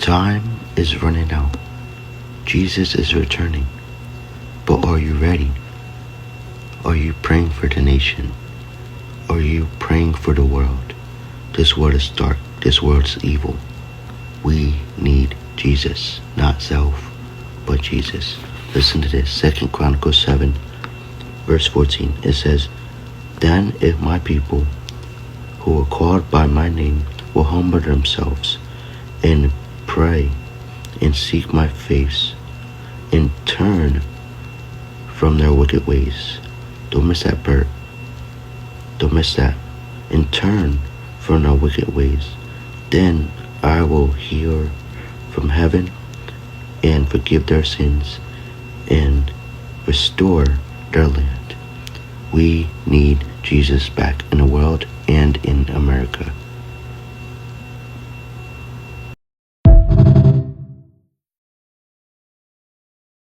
Time is running out. Jesus is returning. But are you ready? Are you praying for the nation? Are you praying for the world? This world is dark. This world is evil. We need Jesus, not self, but Jesus. Listen to this. 2 Chronicles 7, verse 14. It says, "Then if my people who are called by my name will humble themselves and pray and seek my face and turn from their wicked ways." Don't miss that, Bert. Don't miss that. "And turn from their wicked ways. Then I will hear from heaven and forgive their sins and restore their land." We need Jesus back in the world and in America.